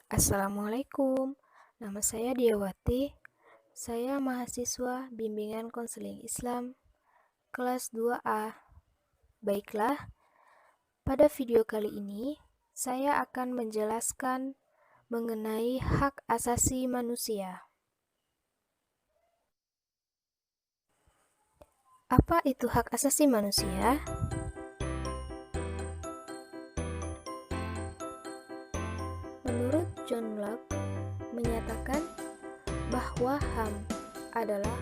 Assalamualaikum, nama saya Diawati. Saya mahasiswa Bimbingan Konseling Islam kelas 2A. Baiklah, pada video kali ini saya akan menjelaskan mengenai hak asasi manusia. Apa itu hak asasi manusia? Menurut John Locke menyatakan bahwa HAM adalah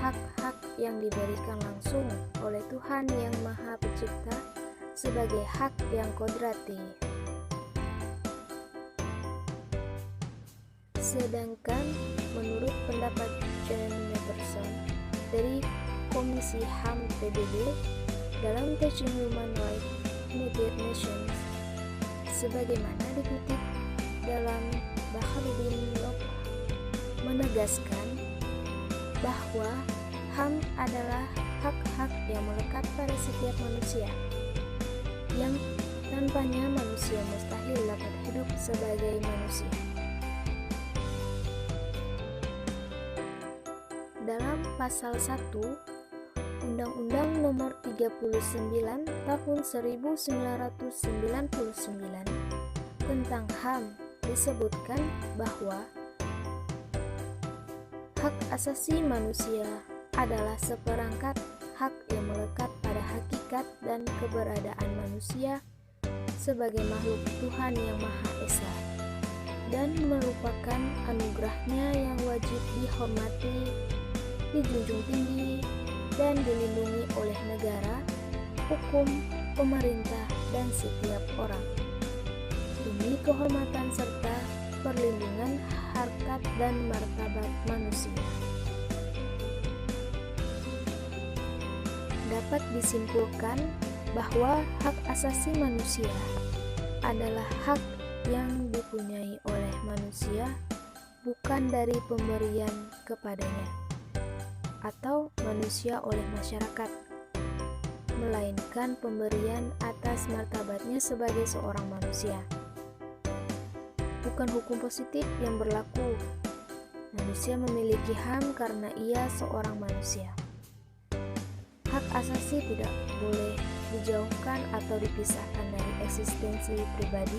hak-hak yang diberikan langsung oleh Tuhan Yang Maha Pencipta sebagai hak yang kodrati. Sedangkan menurut pendapat John Neverson dari Komisi HAM PBB dalam Teaching Human Rights United Nations, sebagaimana dikutip dalam Baharuddin Locke, menegaskan bahwa HAM adalah hak-hak yang melekat pada setiap manusia, yang tanpanya manusia mustahil dapat hidup sebagai manusia. Dalam pasal 1 Undang-Undang Nomor 39 Tahun 1999 tentang HAM disebutkan bahwa hak asasi manusia adalah seperangkat hak yang melekat pada hakikat dan keberadaan manusia sebagai makhluk Tuhan Yang Maha Esa, dan merupakan anugerahnya yang wajib dihormati, dijunjung tinggi, dan dilindungi oleh negara, hukum, pemerintah, dan setiap orang, demi kehormatan serta perlindungan harkat dan martabat manusia. Dapat disimpulkan bahwa hak asasi manusia adalah hak yang dipunyai oleh manusia, bukan dari pemberian kepadanya atau manusia oleh masyarakat, melainkan pemberian atas martabatnya sebagai seorang manusia. Bukan hukum positif yang berlaku. Manusia memiliki HAM karena ia seorang manusia. Hak asasi tidak boleh dijauhkan atau dipisahkan dari eksistensi pribadi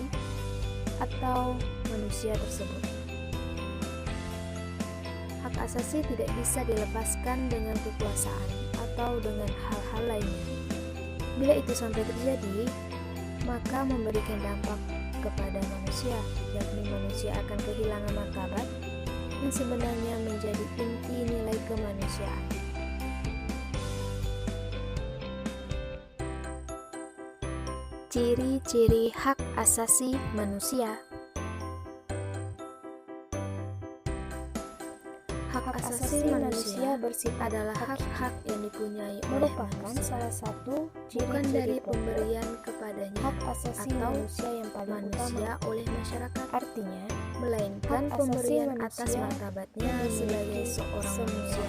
atau manusia tersebut. Hak asasi tidak bisa dilepaskan dengan kekuasaan atau dengan hal-hal lainnya. Bila itu sampai terjadi, maka memberikan dampak kepada manusia, yakni manusia akan kehilangan martabat yang sebenarnya menjadi inti nilai kemanusiaan. Ciri-ciri hak asasi manusia. Hak asasi manusia bersifat adalah hak-hak yang dipunyai oleh manusia, salah satu bukan dari pemberian kepadanya hak asasi atau manusia yang paling manusia utama oleh masyarakat, artinya melainkan pemberian atas martabatnya sebagai seorang manusia.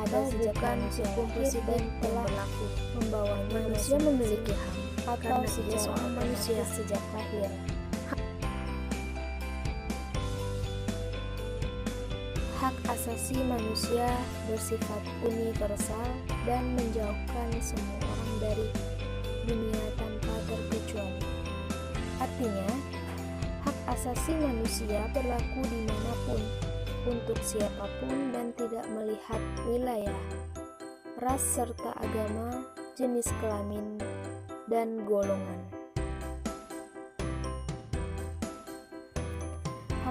Ada bukan hukum presiden yang berlaku membawa manusia memiliki hak atau seorang manusia sejak lahir. Hak asasi manusia bersifat universal dan menjauhkan semua orang dari dunia tanpa terkecuali. Artinya, hak asasi manusia berlaku dimanapun, untuk siapapun dan tidak melihat wilayah, ras serta agama, jenis kelamin, dan golongan.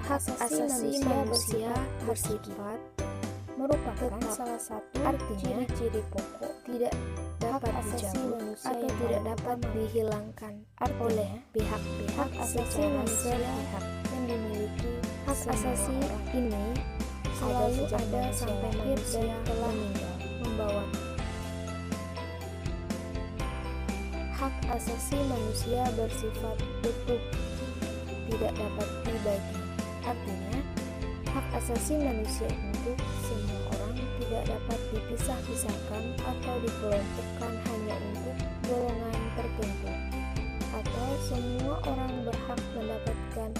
Hak asasi manusia bersifat merupakan salah satu ciri-ciri pokok tidak dapat dijawab atau tidak dapat dihilangkan oleh pihak-pihak secara sepihak yang dimiliki. Hak asasi ini selalu ada sampai manusia telah meninggal, membawa hak asasi manusia bersifat utuh, tidak dapat dibagi. Artinya, hak asasi manusia untuk semua orang tidak dapat dipisah-pisahkan atau dikelompokkan hanya untuk golongan tertentu, atau semua orang berhak mendapatkan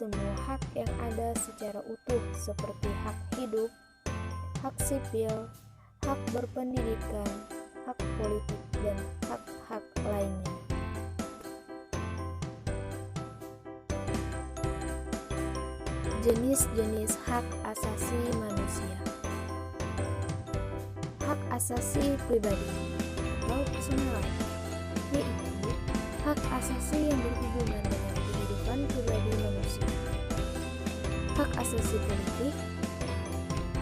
semua hak yang ada secara utuh seperti hak hidup, hak sipil, hak berpendidikan, hak politik, dan hak-hak lainnya. Jenis-jenis hak asasi manusia. Hak asasi pribadi atau personal right, yaitu hak asasi yang berhubungan dengan kehidupan pribadi manusia. Hak asasi politik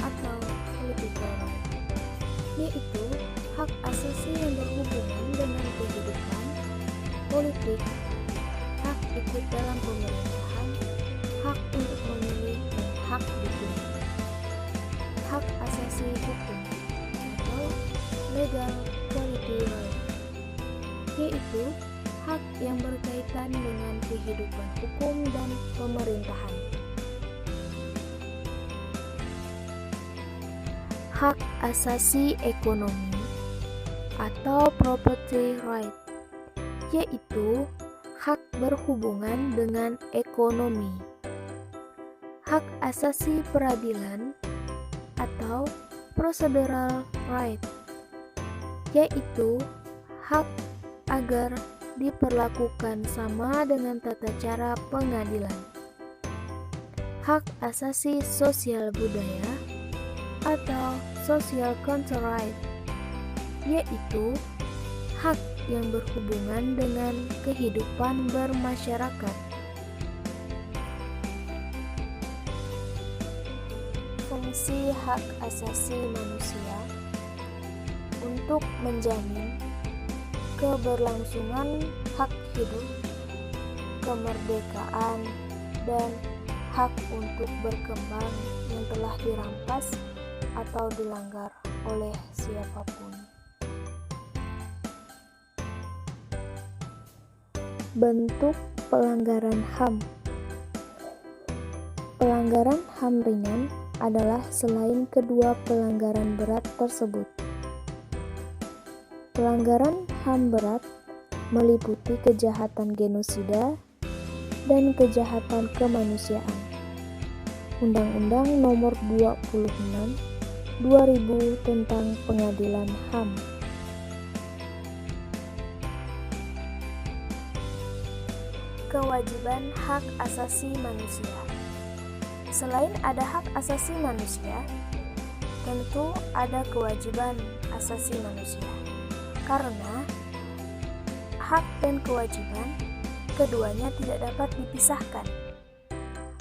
atau political right, yaitu hak asasi yang berhubungan dengan kehidupan politik, hak ikut dalam pemerintahan, hak untuk memilih, dan hak dipilih. Hak asasi hukum atau legal quality right, yaitu hak yang berkaitan dengan kehidupan hukum dan pemerintahan. Hak asasi ekonomi atau property right, yaitu hak berhubungan dengan ekonomi. Hak asasi peradilan atau procedural right, yaitu hak agar diperlakukan sama dengan tata cara pengadilan. Hak asasi sosial budaya atau social control right, yaitu hak yang berhubungan dengan kehidupan bermasyarakat. Fungsi hak asasi manusia untuk menjamin keberlangsungan hak hidup, kemerdekaan, dan hak untuk berkembang yang telah dirampas atau dilanggar oleh siapapun. Bentuk pelanggaran HAM. Pelanggaran HAM ringan adalah selain kedua pelanggaran berat tersebut. Pelanggaran HAM berat meliputi kejahatan genosida dan kejahatan kemanusiaan. Undang-Undang Nomor 26 2000 tentang Pengadilan HAM. Kewajiban hak asasi manusia. Selain ada hak asasi manusia, tentu ada kewajiban asasi manusia. Karena hak dan kewajiban keduanya tidak dapat dipisahkan.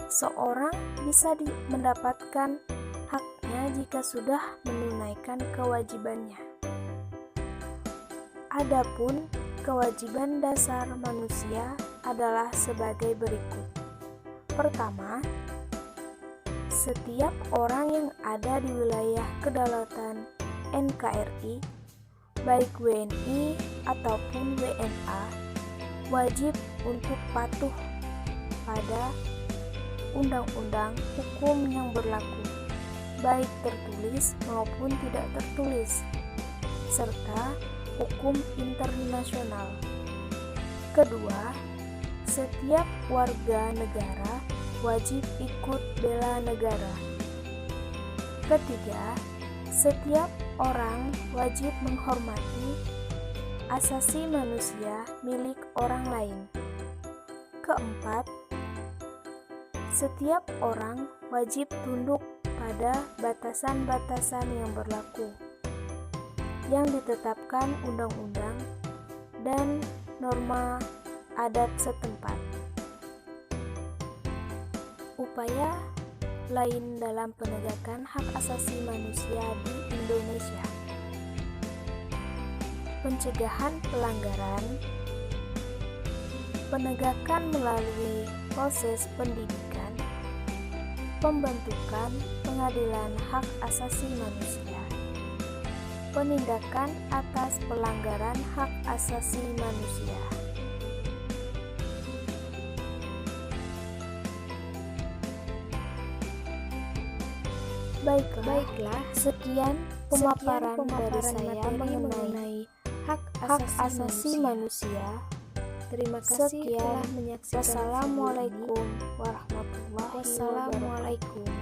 Seorang bisa mendapatkan haknya jika sudah menunaikan kewajibannya. Adapun kewajiban dasar manusia adalah sebagai berikut. Pertama, setiap orang yang ada di wilayah kedaulatan NKRI, baik WNI ataupun WNA, wajib untuk patuh pada undang-undang hukum yang berlaku, baik tertulis maupun tidak tertulis, serta hukum internasional. Kedua, setiap warga negara wajib ikut bela negara. Ketiga, setiap orang wajib menghormati asasi manusia milik orang lain. Keempat, setiap orang wajib tunduk pada batasan-batasan yang berlaku, yang ditetapkan undang-undang dan norma adat setempat. Upaya lain dalam penegakan hak asasi manusia di Indonesia. Pencegahan pelanggaran, penegakan melalui proses pendidikan, pembentukan pengadilan hak asasi manusia, penindakan atas pelanggaran hak asasi manusia. Baiklah, sekian pemaparan dari saya mengenai hak asasi manusia. Terima kasih telah menyaksikan. Wassalamualaikum warahmatullahi wabarakatuh.